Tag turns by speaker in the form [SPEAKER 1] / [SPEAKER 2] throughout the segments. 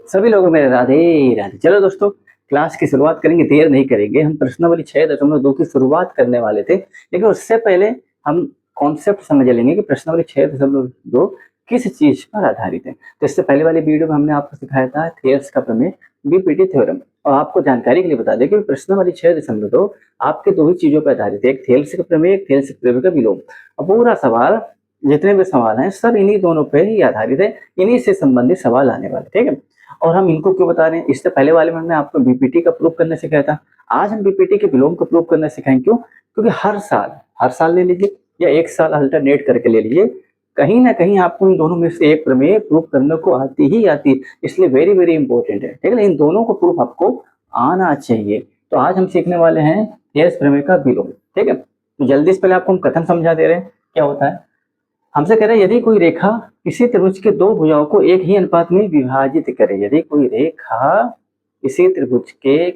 [SPEAKER 1] सभी लोगों में राधे राधे। चलो दोस्तों, क्लास की शुरुआत करेंगे, देर नहीं करेंगे। हम प्रश्नावली 6.2 की शुरुआत करने वाले थे, लेकिन उससे पहले हम कॉन्सेप्ट समझ लेंगे कि प्रश्नावली 6.2 किस चीज पर आधारित है। तो इससे पहले वाली वीडियो में हमने आपको सिखाया था थेयर्स का प्रमेय, बीपीटी थ्योरम। और आपको जानकारी के लिए बता दें कि प्रश्नावली 6.2 आपके दो ही चीजों पर आधारित है, एक थेयर्स का प्रमेय, एक थेयर्स प्रमेय का विलोम। अब पूरा सवाल, जितने भी सवाल हैं सब इन्हीं दोनों पे ही आधारित है, इन्हीं से संबंधित सवाल आने वाले, ठीक है। और हम इनको क्यों बता रहे हैं, इससे पहले वाले में हमने आपको बीपीटी का प्रूफ करना सिखाया था। आज हम बीपीटी के विलोम का प्रूफ करना सिखाएंगे। क्यों? क्योंकि हर साल ले लीजिए या एक साल अल्टरनेट करके ले लीजिए, कहीं ना कहीं आपको इन दोनों में से एक प्रमेय प्रूफ करने को आती ही आती, इसलिए वेरी वेरी इंपॉर्टेंट है, ठीक है ना। इन दोनों को प्रूफ आपको आना चाहिए। तो आज हम सीखने वाले हैं थेयर्स प्रमेय का विलोम, ठीक है। तो जल्दी से पहले आपको हम कथन समझा दे रहे हैं क्या होता है। हमसे कह रहे हैं यदि कोई रेखा किसी त्रिभुज के दो भुजाओं को एक ही अनुपात में विभाजित करे, यदि कोई रेखा किसी त्रिभुज के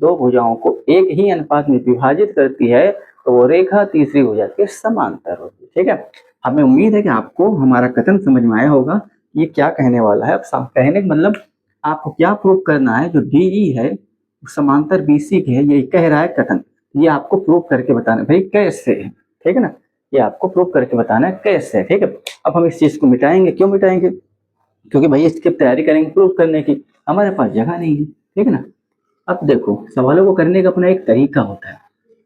[SPEAKER 1] दो भुजाओं को एक ही अनुपात में विभाजित करती है तो वो रेखा तीसरी भुजा के समांतर होती है, ठीक है। हमें उम्मीद है कि आपको हमारा कथन समझ में आया होगा ये क्या कहने वाला है। अब कहने का मतलब आपको क्या प्रूव करना है, जो डीई है समांतर बीसी के है, ये कह रहा है कथन। ये आपको प्रूव करके बताना भाई कैसे है, ठीक है ना। ये आपको प्रूव करके बताना है कैसे, ठीक है। अब हम इस चीज को मिटाएंगे, क्यों मिटाएंगे? क्योंकि भाई इसकी तैयारी करेंगे प्रूव करने की, हमारे पास जगह नहीं है, ठीक है ना। अब देखो, सवालों को करने का अपना एक तरीका होता है।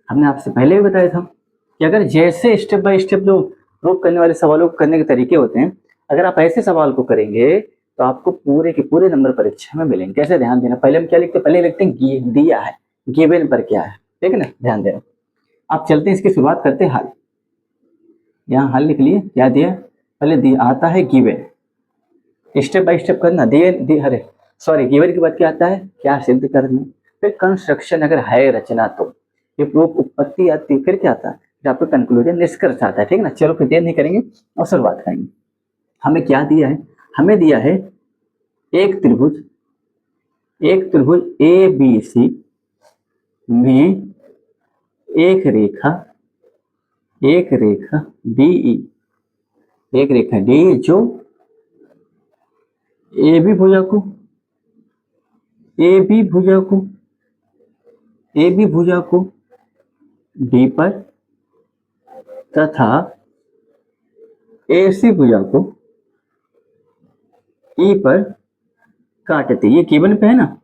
[SPEAKER 1] हमने आपसे पहले भी बताया था कि अगर जैसे स्टेप बाय स्टेप जो प्रूव करने वाले सवालों को करने के तरीके होते हैं, अगर आप ऐसे सवाल को करेंगे तो आपको पूरे के पूरे नंबर परीक्षा में मिलेंगे। कैसे? ध्यान देना, पहले हम क्या लिखते हैं, पहले लिखते हैं दिया है, गिवन पर क्या है, ठीक है ना। ध्यान देना। आप चलते हैं, इसकी शुरुआत करते हैं हल। यहाँ हल लिख लिए, क्या दिया, पहले दिया आता है गिवन, स्टेप बाय स्टेप करना, दिए अरे सॉरी, गिवन के बाद क्या आता है, क्या सिद्ध करना। फिर कंस्ट्रक्शन अगर है रचना तो ये प्रूफ उत्पत्ति आती है, फिर क्या आता है, फिर आपका कंक्लूजन निष्कर्ष आता है, ठीक है ना। चलो फिर देर नहीं करेंगे और शुरुआत करेंगे। हमें क्या दिया है, हमें दिया है एक त्रिभुज ए बी सी में एक रेखा डीई, एक रेखा डी जो ए बी भुजा को डी पर तथा एसी भुजा को ई पर काटती। ये गिवन पे है ना,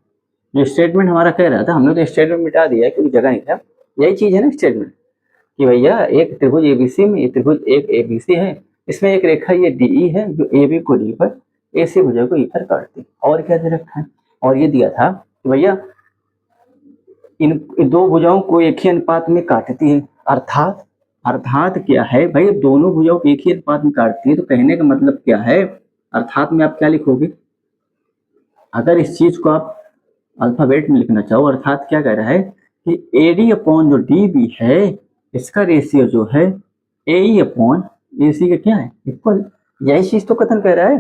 [SPEAKER 1] जो स्टेटमेंट हमारा कह रहा था, हमने तो स्टेटमेंट मिटा दिया क्योंकि जगह नहीं था। यही चीज है ना स्टेटमेंट, कि भैया एक त्रिभुज एबीसी में, ये त्रिभुज एक एबीसी है, इसमें एक रेखा ये डीई है जो ए बी को डी पर, एसी भुजा को ई पर काटती। और क्या दे रखा है, और ये दिया था कि भैया इन दो भुजाओं को एक ही अनुपात में काटती है। अर्थात क्या है भाई, दोनों भुजाओं को एक ही अनुपात में काटती है, तो कहने का मतलब क्या है, अर्थात में आप क्या लिखोगे, अगर इस चीज को आप अल्फाबेट में लिखना चाहो, अर्थात क्या कह रहा है कि एडी अपॉन जो डी बी है, इसका रेशियो जो है ए अपॉन ए सी का क्या है, इक्वल। यही चीज तो कथन कह रहा है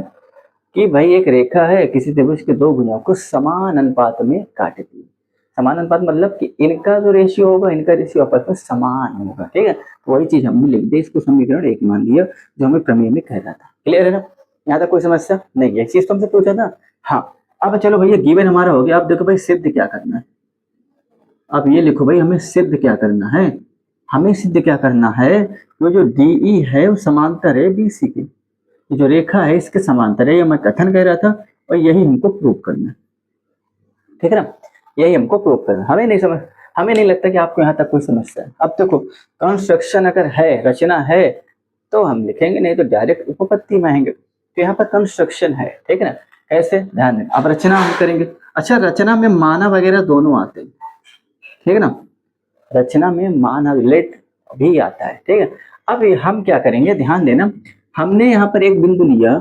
[SPEAKER 1] कि भाई एक रेखा है किसी त्रिभुज के दो भुजाओं को समान अनुपात में काटती है। समान अनुपात मतलब कि इनका जो रेशियो होगा, इनका रेशियो आपस में समान होगा, ठीक है। तो वही चीज हमने लिख दी, इसको समीकरण एक मान लिया जो हमें प्रमेय में कह रहा था। क्लियर है ना, यहाँ तक कोई समस्या नहीं? यही चीज तुमसे पूछा था। हाँ, अब चलो भैया गिवन हमारा हो गया। अब देखो भाई सिद्ध क्या करना है, अब ये लिखो भाई हमें सिद्ध क्या करना है। हमें सिद्ध क्या करना है, वो जो डीई है वो समांतर है बीसी के, जो रेखा है इसके समांतर है, ये मैं कथन कह रहा था और यही हमको प्रूव करना है, ठीक है ना। यही हमको प्रूव करना, हमें नहीं लगता कि आपको यहाँ तक कोई समस्या है। अब देखो, कंस्ट्रक्शन अगर है, रचना है तो हम लिखेंगे, नहीं तो डायरेक्ट उपपत्ति में आएंगे। तो यहाँ पर कंस्ट्रक्शन है, ठीक है ना। कैसे? ध्यान दें। अब रचना हम करेंगे। अच्छा, रचना में माना वगैरह दोनों आते हैं, ठीक है ना। रचना में माना लेट भी आता है, ठीक है। अब हम क्या करेंगे, ध्यान देना, हमने यहाँ पर एक बिंदु लिया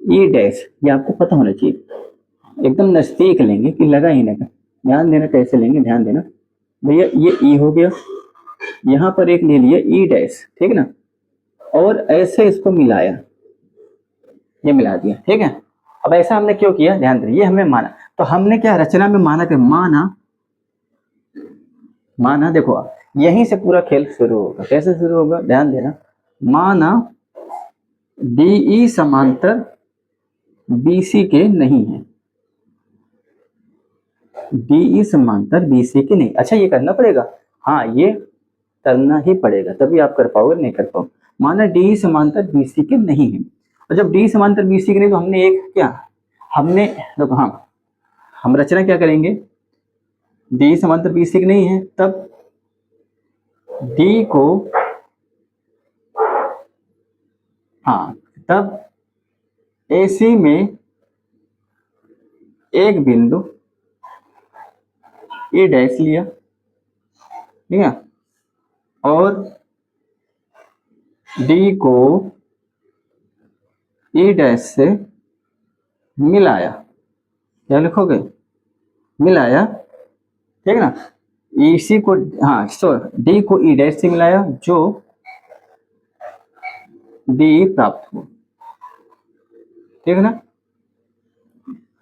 [SPEAKER 1] ई डैश, ये आपको पता होना चाहिए, एकदम नजदीक लेंगे कि लगा ही ना। ध्यान देना कैसे लेंगे, ध्यान देना भैया, ये ई हो गया, यहाँ पर एक ले लिया ई डैश, ठीक है ना, और ऐसे इसको मिलाया, ये मिला दिया, ठीक है। अब ऐसा हमने क्यों किया, ध्यान देना, ये हमें माना, तो हमने क्या रचना में माना कि माना देखो यहीं से पूरा खेल शुरू होगा। कैसे शुरू होगा, ध्यान देना, माना डीई समांतर बीसी के नहीं है, डी समांतर बी सी के नहीं। अच्छा ये करना पड़ेगा, हाँ ये करना ही पड़ेगा, तभी आप कर पाओगे, नहीं कर पाओ। माना डी समांतर बी सी के नहीं है, और जब डी समांतर बी सी के नहीं तो हमने एक क्या, हमने देखो हाँ, हम रचना क्या करेंगे, डी समांतर बी सी के नहीं है, तब डी को, हाँ तब ए सी में एक बिंदु ए डैश लिया, ठीक है, और डी को ए डैश से मिलाया, क्या लिखोगे, मिलाया, ठीक है ना, इसी को, हाँ डी को ई डैश से मिलाया, जो डी प्राप्त हो, ठीक है ना।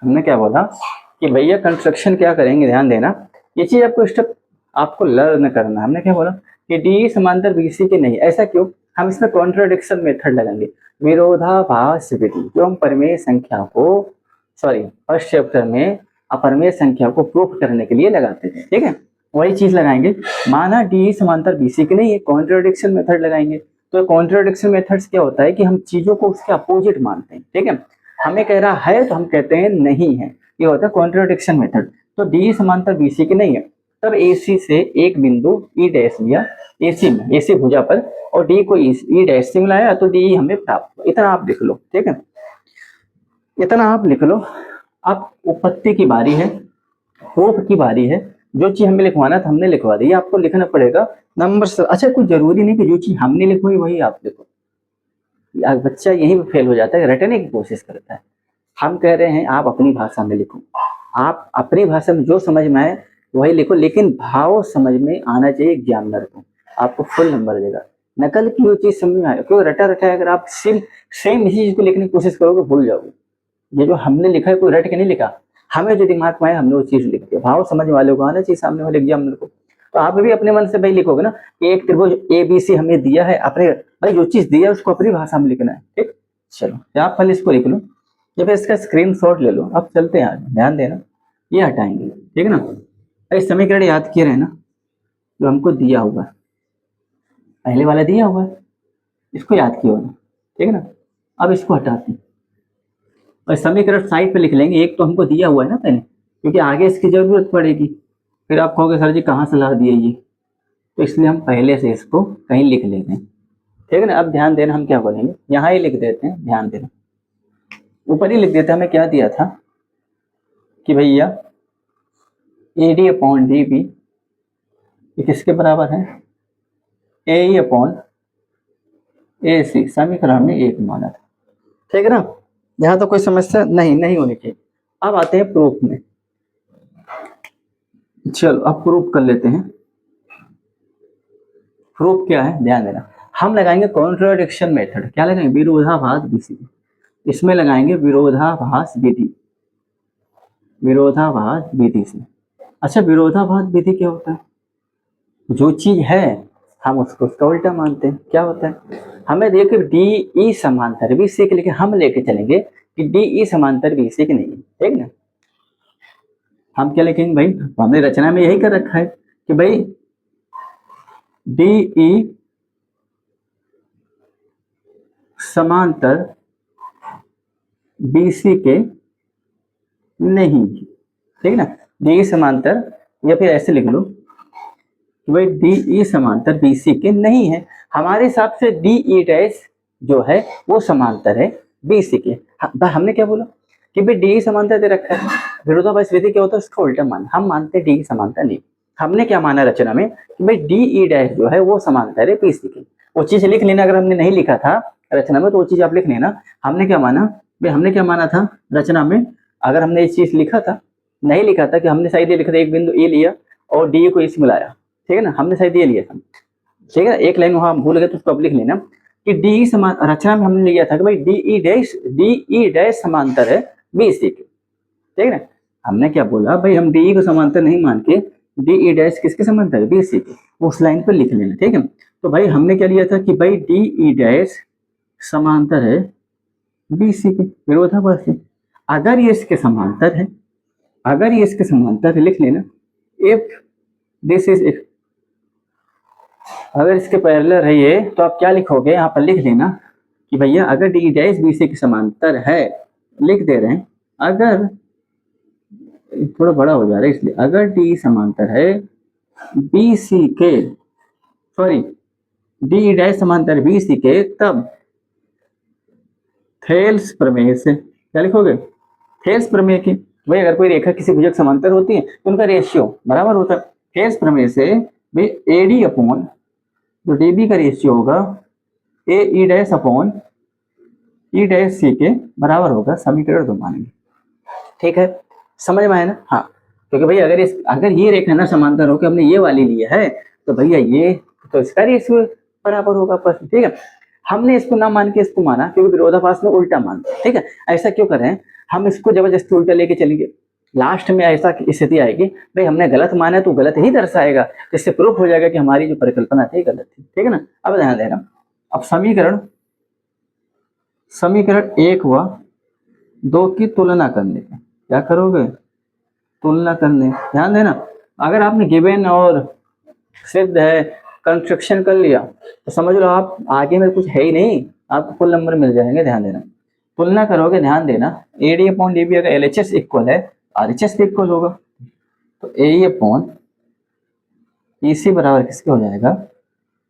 [SPEAKER 1] हमने क्या बोला कि भैया कंस्ट्रक्शन क्या करेंगे, ध्यान देना, ये चीज आपको स्टेप आपको लर्न करना है। हमने क्या बोला कि डी समांतर बीसी के नहीं, ऐसा क्यों, हम इसमें कॉन्ट्राडिक्शन मेथड लगाएंगे, विरोधाभास विधि, जो हम परिमेय संख्या को, सॉरी फर्स्ट चैप्टर में अपरिमेय संख्या को प्रूफ करने के लिए लगाते थे, ठीक है, वही चीज लगाएंगे। माना डी समांतर बीसी के नहीं है, कॉन्ट्राडिक्शन मेथड लगाएंगे। तो कॉन्ट्राडिक्शन मेथड्स क्या होता है कि हम चीजों को उसके अपोजिट मानते हैं, ठीक है, हमें कह रहा है तो हम कहते हैं नहीं है, ये होता है कॉन्ट्राडिक्शन मेथड। तो डी समांतर बीसी के नहीं है, तब एसी से एक बिंदु ई डैश लिया एसी में, एसी भुजा पर, और डी को ई डैश से मिलाया, तो डी हमें प्राप्त हुआ। इतना आप लिख लो, ठीक है, इतना आप लिख लो। अब उपपत्ति की बारी है, प्रूफ की बारी है, जो चीज हमें लिखवाना था हमने लिखवा दी, आपको लिखना पड़ेगा नंबर से। अच्छा कोई जरूरी नहीं कि जो चीज हमने लिखवाई वही आप लिखो, बच्चा यहीं पे फेल हो जाता है, रटने की कोशिश करता है। हम कह रहे हैं आप अपनी भाषा में लिखो, आप अपनी भाषा में जो समझ में आए वही लिखो, लेकिन भाव समझ में आना चाहिए एग्जामिनर को, आपको फुल नंबर देगा। नकल की वो चीज समझ में आए, क्योंकि रटा रटा अगर आप सेम इसी चीज को लिखने की कोशिश करोगे भूल जाओगे। ये जो हमने लिखा है कोई रट के नहीं लिखा, हमें जो दिमाग में आया हमने वो चीज लिख दिया। भाव समझ वाले को आना चाहिए सामने वाले एग्जामिनर को। तो आप भी अपने मन से भाई लिखोगे ना कि एक त्रिभुज ए बी सी हमें दिया है, अपने भाई जो चीज दिया है उसको अपनी भाषा में लिखना है, ठीक। चलो आप पहले इसको लिख लो, या फिर इसका स्क्रीनशॉट ले लो। अब चलते हैं आगे, ध्यान देना, ये हटाएंगे, ठीक है ना। इस समीकरण याद किए रहे ना, जो हमको दिया हुआ है, पहले वाला दिया हुआ है, इसको याद किया होना, ठीक है ना। अब इसको हटाते हैं और समीकरण साइड पे लिख लेंगे। एक तो हमको दिया हुआ है ना पहले, क्योंकि आगे इसकी जरूरत पड़ेगी, फिर आप कहोगे सर जी कहाँ से ला दिए ये, तो इसलिए हम पहले से इसको कहीं लिख लेते हैं, ठीक है ना। अब ध्यान देना, हम क्या बोलेंगे, यहाँ ही लिख देते हैं, ध्यान देना, ऊपर ही लिख देते हैं। हमें क्या दिया था कि भैया A D upon D B किसके बराबर है, ए ई अपॉन ए सी, समीकरण में एक माना था, ठीक है ना। यहाँ तो कोई समस्या नहीं होनी चाहिए। अब आते हैं प्रूफ में, चलो अब प्रूफ कर लेते हैं। प्रूफ क्या है, ध्यान देना, हम लगाएंगे कॉन्ट्राडिक्शन मेथड। क्या लगाएंगे, विरोधाभास विधि, इसमें लगाएंगे विरोधाभास विधि, विरोधाभास विधि से। अच्छा विरोधाभास विधि क्या होता है, जो चीज है हम उसको उसका उल्टा मानते हैं। क्या होता है, हमें देखिए डी ई समांतर बी सी के लिए हम लेके चलेंगे कि डी ई समांतर बी सी के नहीं है, ठीक ना। हम क्या लिखेंगे भाई, हमने रचना में यही कर रखा है कि भाई डी ई समांतर बी सी के नहीं, ठीक ना। डी समांतर, या फिर ऐसे लिख लो भाई डी ई समांतर बी सी के नहीं है। हमारे हिसाब से डी ई डैश जो है वो समांतर है बी सी के। हमने क्या बोला कि भाई डी समांतर दे रखा है, विरोधाभास विधि क्या होता है उसका उल्टा मान, हम मानते हैं डी समांतर नहीं। हमने क्या माना रचना में कि भाई डी ई डैश जो है वो समांतर है बी सी के। वो चीज लिख लेना, अगर हमने नहीं लिखा था रचना में तो वो चीज आप लिख लेना। हमने क्या माना भाई, हमने क्या माना था रचना में, अगर हमने ये चीज लिखा था, नहीं लिखा था कि हमने शायद ये लिखा था, एक बिंदु ए लिया और डी को इस मिलाया, ठीक है ना, हमने शायद ये लिया था, ठीक है। एक लाइन वहां भूल गए तो उसको अब लिख लेना कि डी समान, रचना में हमने लिया था कि भाई डी ई डैश समांतर है बी सी के, ठीक है ना। हमने क्या बोला भाई, हम डी को समांतर नहीं मान के डी ई डैश किसके समांतर है, बी सी के, उस लाइन पर लिख लेना, ठीक है। तो भाई हमने क्या लिया था कि भाई डी ई डैश समांतर है बी सी के, विरोधाभास है। अगर ये इसके समांतर है अगर ये इसके समांतर लिख लेना, इफ दिस इज, अगर इसके पैरेलल है ये, तो आप क्या लिखोगे, यहाँ पर लिख लेना कि भैया अगर डी डैश बी सी के समांतर है, लिख दे रहे हैं, अगर थोड़ा बड़ा हो जा रहा है इसलिए, अगर डी समांतर है बी सी के, सॉरी डी डैश समांतर बी सी के, तब थेल्स प्रमेय से, क्या लिखोगे, थेल्स प्रमेय की, भाई अगर कोई रेखा किसी भुजक समांतर होती है तो उनका रेशियो बराबर होता है, थेल्स प्रमेय से भाई ए डी अपॉन जो डी बी का रेशियो होगा A E dash upon E dash C के बराबर होगा, समीकरण 2 मानेंगे। ठीक है, समझ में आया ना? हाँ, क्योंकि भाई अगर ये रेखा ना समांतर हो के हमने ये वाली ली है, तो भैया ये तो इसका रेशियो बराबर होगा प्रश्न। ठीक है, हमने इसको ना मान के इसको माना क्योंकि विरोधाभास में उल्टा मानते। ठीक है, ऐसा क्यों कर रहे हैं, हम इसको जबरदस्ती उल्टा लेके चलेंगे, लास्ट में ऐसा स्थिति आएगी भाई हमने गलत माना है तो गलत ही दर्शाएगा, इससे प्रूफ हो जाएगा कि हमारी जो परिकल्पना थी गलत थी। ठीक है ना? अब ध्यान देना, अब समीकरण 1 व 2 की तुलना करने का क्या करोगे, तुलना करने। ध्यान देना, अगर आपने गिवन और सिद्ध है कंस्ट्रक्शन कर लिया तो समझ लो आप आगे में कुछ है ही नहीं, आपको फुल नंबर मिल जाएंगे। ध्यान देना, तुलना करोगे, ध्यान देना, A D upon D B अगर एल एच एस इक्वल है, आर एच एस भी इक्वल होगा, तो ए ई अपॉन ई सी बराबर किसके हो जाएगा,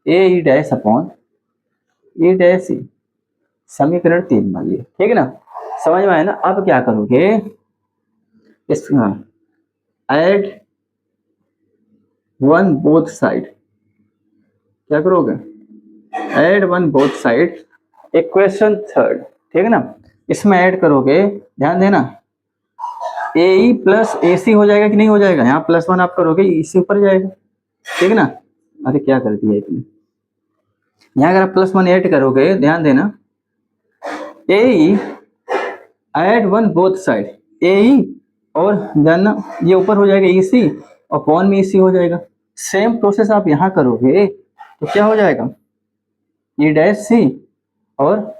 [SPEAKER 1] A E dash upon E dash C, समीकरण 3 मान लिया। ठीक है ना? समझ में आया ना? अब क्या करोगे, इस ऐड वन बोथ साइड, क्या करोगे, add one both side equation 3। ठीक है ना? इसमें ऐड करोगे, ध्यान देना, ए ई प्लस ए सी हो जाएगा कि नहीं हो जाएगा, यहाँ +1 आप करोगे ई सी ऊपर जाएगा। ठीक है ना? अरे क्या कर दिया इसने, यहाँ अगर आप +1 ऐड करोगे, ध्यान देना, ए ई ऐड वन बोथ साइड, ए ई और जानना ये ऊपर हो जाएगा ई सी और अपॉन में ई सी हो जाएगा। सेम प्रोसेस आप यहाँ करोगे तो क्या हो जाएगा, ई डैश सी और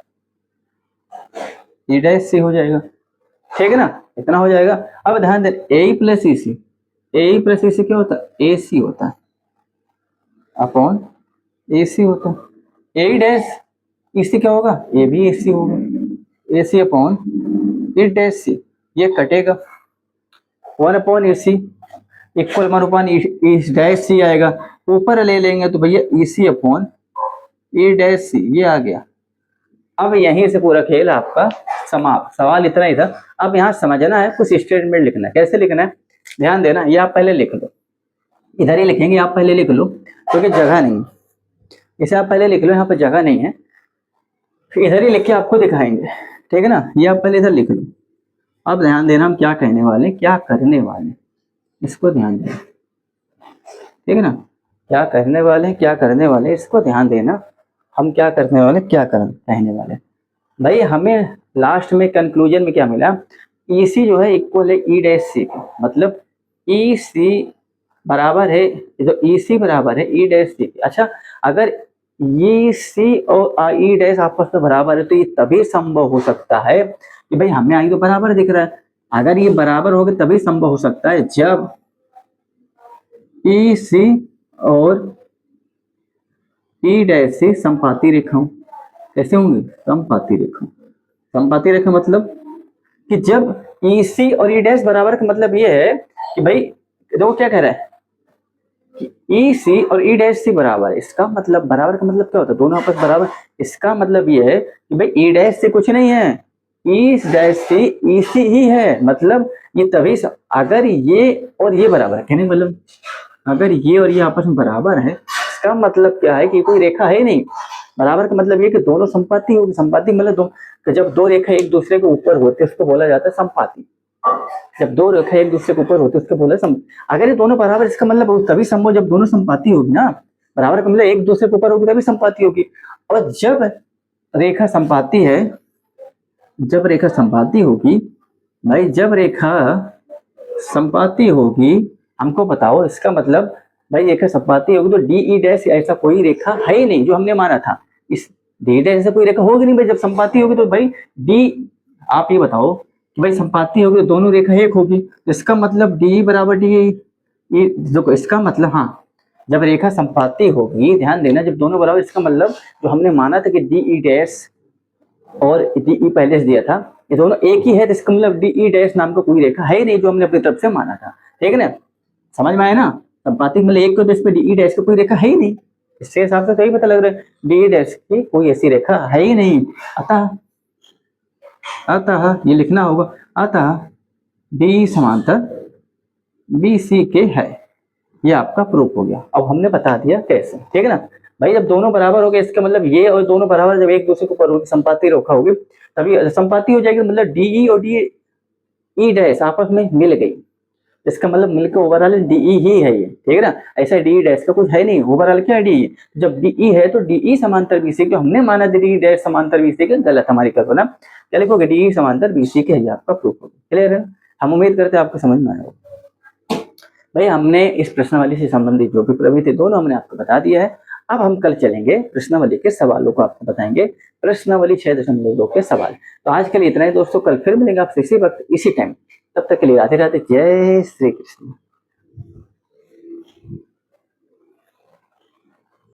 [SPEAKER 1] ई डैश सी हो जाएगा। ठीक है ना? इतना हो जाएगा। अब ध्यान दे, ए ई प्लस ई सी, ए ई प्लस ई सी क्या होता है, ए सी होता है अपॉन ए सी होता है, ए डैश ई सी क्या होगा, ए भी ए सी होगा, ए सी अपॉन ई डैश सी, ये कटेगा, 1 अपॉन ए सी इक्वल 1 अपॉन ई डैश सी आएगा, ऊपर ले लेंगे तो भैया ई सी अपॉन ई डैश सी, ये आ गया। अब यहीं से पूरा खेल आपका समाप्त। सवाल इतना ही था। अब यहाँ समझना है, कुछ स्टेटमेंट लिखना है। कैसे लिखना है, ध्यान देना, ये आप पहले लिख लो, इधर ही लिखेंगे, आप पहले लिख लो क्योंकि जगह नहीं, इसे आप पहले लिख लो, यहाँ पर जगह नहीं है, फिर इधर ही लिख के आपको दिखाएंगे। ठीक है ना? ये आप पहले इधर लिख लो। अब ध्यान देना, हम क्या कहने वाले, क्या करने वाले, इसको ध्यान देना। ठीक है ना? क्या करने वाले हैं, क्या करने वाले, इसको ध्यान देना। हम क्या करने वाले, क्या कहने वाले भाई, हमें लास्ट में कंक्लूजन में क्या मिला, ई सी जो है इक्वल है ई डैश सी, मतलब ई सी बराबर है, जो ई सी बराबर है ई डैश सी। अच्छा, अगर ई सी और ई डैश आपस में बराबर है तो ये तभी संभव हो सकता है कि भाई हमें आई तो बराबर दिख रहा है, अगर ये बराबर हो गए तभी संभव हो सकता है जब ई सी और ई डैश सी समपाती रेखा हो। कैसे होंगे, समपाती रेखा। समपाती रेखा मतलब कि जब ई सी और ई डैश बराबर का मतलब ये है कि भाई देखो क्या कह रहा है कि ई सी और ई डैश सी बराबर है, इसका मतलब बराबर का मतलब क्या होता है, दोनों आपस बराबर। इसका मतलब ये है कि भाई ई डैश सी कुछ नहीं है, ई डैश सी ई सी ही है, मतलब ये तभी अगर ये और ये बराबर है, कहने मतलब अगर ये और ये आपस में बराबर है, इसका मतलब क्या है कि कोई रेखा है नहीं। बराबर का मतलब ये कि दोनों संपाती होगी। संपाती मतलब तो जब दो रेखा एक दूसरे के ऊपर होते हैं उसको बोला जाता है संपाती। जब दो रेखा एक दूसरे के ऊपर होते हैं उसको बोला अगर ये दोनों बराबर, इसका मतलब तभी संभव जब दोनों संपाती होगी ना। बराबर का मतलब एक दूसरे के ऊपर होगी तभी संपाती होगी। और जब रेखा संपाती है, जब रेखा संपाती होगी भाई, जब रेखा संपाती होगी, हमको बताओ इसका मतलब भाई रेखा संपाती होगी तो डी ई डैश ऐसा कोई रेखा है ही नहीं जो हमने माना था। इस डी डैश ऐसा कोई रेखा होगी नहीं भाई, जब संपाती होगी तो भाई डी, आप ये बताओ कि भाई संपाती होगी तो दोनों रेखा एक होगी, इसका मतलब डी बराबर डी, ये देखो इसका मतलब, हाँ जब रेखा संपाती होगी, ध्यान देना जब दोनों बराबर, इसका मतलब जो हमने माना था कि डी ई डैश और डी ई पहले से दिया था, ये दोनों एक ही है, तो इसका मतलब डी ई डैश नाम का कोई रेखा है ही नहीं जो हमने अपनी तरफ से माना था, ठीक है ना, समझ में आया ना। संपाती मतलब एक के बेस पे डी ई डैश का कोई रेखा है ही नहीं, इसके हिसाब से तो यही पता लग रहा है डी ई डैश की कोई ऐसी रेखा है ही नहीं। अतः अतः ये लिखना होगा, अतः डी समांतर बी सी के है, ये आपका प्रूफ हो गया। अब हमने बता दिया कैसे, ठीक है ना भाई। जब दोनों बराबर हो गए, इसका मतलब ये और दोनों बराबर जब एक दूसरे के ऊपर होगी, संपाती रेखा होगी, तभी संपाती हो जाएगी, मतलब डीई और डी ई डैश आपस में मिल गई, इसका मतलब मिलकर ओवरऑल डीई ही है ये, ठीक है ना। ऐसा डी डैश का कुछ है नहीं, ओवरऑल क्या है डी, जब डीई है तो डीई समांतर बीसी के, हमने माना डी डैश समांतर बीसी के, गलत हमारी कल्पना, क्या लिखोगे डीई समांतर बीसी के, आपका प्रूफ होगा। क्लियर है, हम उम्मीद करते हैं आपको समझ में आएगा। भाई हमने इस प्रश्नावली से संबंधित जो भी प्रवृत्ति दोनों हमने आपको बता दिया है। अब हम कल चलेंगे प्रश्नावली के सवालों को आपको बताएंगे, प्रश्नावली 6.2 के सवाल। तो आज के लिए इतना ही दोस्तों, कल फिर मिलेंगे आपसे इसी वक्त इसी टाइम, तब तक के लिए राधे राधे, जय श्री कृष्ण।